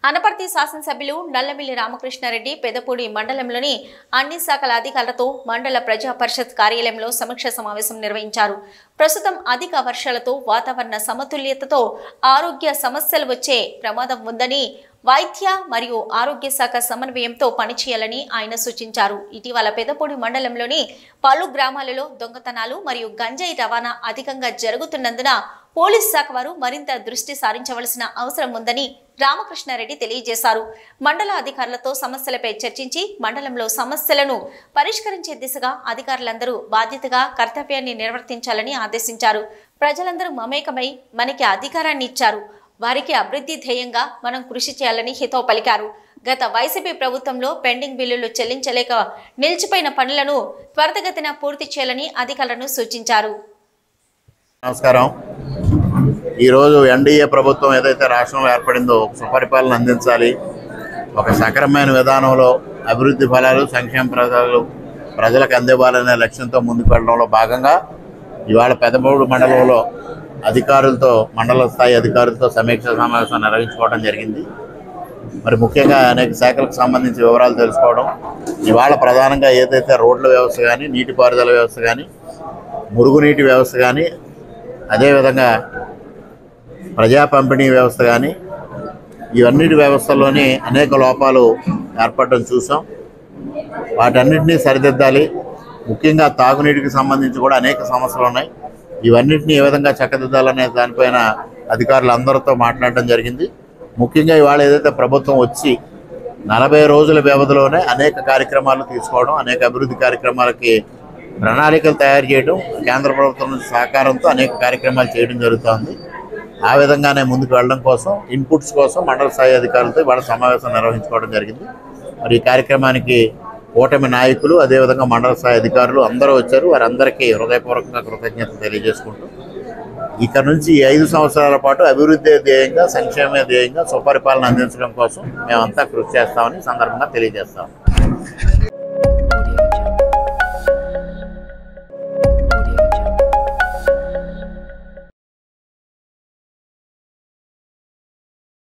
అనపర్తి శాసనసభ్యులు నల్లమిల్లి రామకృష్ణారెడ్డి పెదపూడి మండలంలోని అన్ని శాఖల అధికారులతో మండల ప్రజా పరిషత్ కార్యాలయంలో సమీక్ష సమావేశం నిర్వహించారు. ప్రస్తుతం అధిక వర్షాలతో వాతావరణ సమతుల్యతతో ఆరోగ్య సమస్యలు వచ్చే ప్రమాదం ఉందని, వైద్య మరియు ఆరోగ్య శాఖ సమన్వయంతో పనిచేయాలని ఆయన సూచించారు. ఇటీవల పెదపూడి మండలంలోని పలు గ్రామాలలో దొంగతనాలు మరియు గంజాయి రవాణా అధికంగా జరుగుతున్నందున పోలీస్ శాఖ వారు మరింత దృష్టి సారించవలసిన అవసరం ఉందని రామకృష్ణారెడ్డి తెలియజేశారు. మండల అధికారులతో సమస్యలపై చర్చించి మండలంలో సమస్యలను పరిష్కరించే దిశగా అధికారులందరూ బాధ్యతగా కర్తవ్యాన్ని నిర్వర్తించాలని ఆదేశించారు. ప్రజలందరూ మమేకమై మనకి అధికారాన్ని ఇచ్చారు, వారికి అభివృద్ధి ధ్యేయంగా మనం కృషి చేయాలని హితవు పలికారు. గత వైసీపీ ప్రభుత్వంలో పెండింగ్ బిల్లులు చెల్లించలేక నిలిచిపోయిన పనులను త్వరితగతిన పూర్తి చేయాలని అధికారులను సూచించారు. నమస్కారం. ఈరోజు ఎన్డీఏ ప్రభుత్వం ఏదైతే రాష్ట్రంలో ఏర్పడిందో సుపరిపాలన అందించాలి, ఒక సక్రమైన విధానంలో అభివృద్ధి ఫలాలు సంక్షేమ ఫలాలు ప్రజలకు అందివ్వాలనే లక్ష్యంతో ముందుకు వెళ్ళడంలో భాగంగా ఇవాళ పెదపూడి మండలంలో అధికారులతో మండల స్థాయి అధికారులతో సమీక్ష సమావేశం నిర్వహించుకోవడం జరిగింది. మరి ముఖ్యంగా అనేక శాఖలకు సంబంధించి వివరాలు తెలుసుకోవడం, ఇవాళ ప్రధానంగా ఏదైతే రోడ్ల వ్యవస్థ కానీ, నీటిపారుదల వ్యవస్థ కానీ, మురుగునీటి వ్యవస్థ కానీ, అదేవిధంగా ప్రజా పంపిణీ వ్యవస్థ కానీ, ఇవన్నిటి వ్యవస్థల్లోనే అనేక లోపాలు ఏర్పడడం చూసాం. వాటన్నిటినీ సరిదిద్దాలి. ముఖ్యంగా తాగునీటికి సంబంధించి కూడా అనేక సమస్యలు ఉన్నాయి. ఇవన్నిటిని ఏ విధంగా చక్కదిద్దాలనే దానిపైన అధికారులు అందరితో మాట్లాడడం జరిగింది. ముఖ్యంగా ఇవాళ ఏదైతే ప్రభుత్వం వచ్చి 40 రోజుల వ్యవధిలోనే అనేక కార్యక్రమాలు తీసుకోవడం, అనేక అభివృద్ధి కార్యక్రమాలకి ప్రణాళికలు తయారు చేయడం, కేంద్ర ప్రభుత్వం నుంచి సహకారంతో అనేక కార్యక్రమాలు చేయడం జరుగుతోంది. ఆ విధంగానే ముందుకు వెళ్ళడం కోసం ఇన్పుట్స్ కోసం మండల స్థాయి అధికారులతో ఇవాళ సమావేశం నిర్వహించుకోవడం జరిగింది. మరి ఈ కార్యక్రమానికి కూటమి నాయకులు, అదేవిధంగా మండల స్థాయి అధికారులు అందరూ వచ్చారు. వారందరికీ హృదయపూర్వకంగా కృతజ్ఞతలు తెలియజేసుకుంటూ ఇక్కడ నుంచి 5 సంవత్సరాల పాటు అభివృద్ధి ధ్యేయంగా, సంక్షేమ ధ్యేయంగా సుపరిపాలన అందించడం కోసం మేమంతా కృషి చేస్తామని సందర్భంగా తెలియజేస్తాం.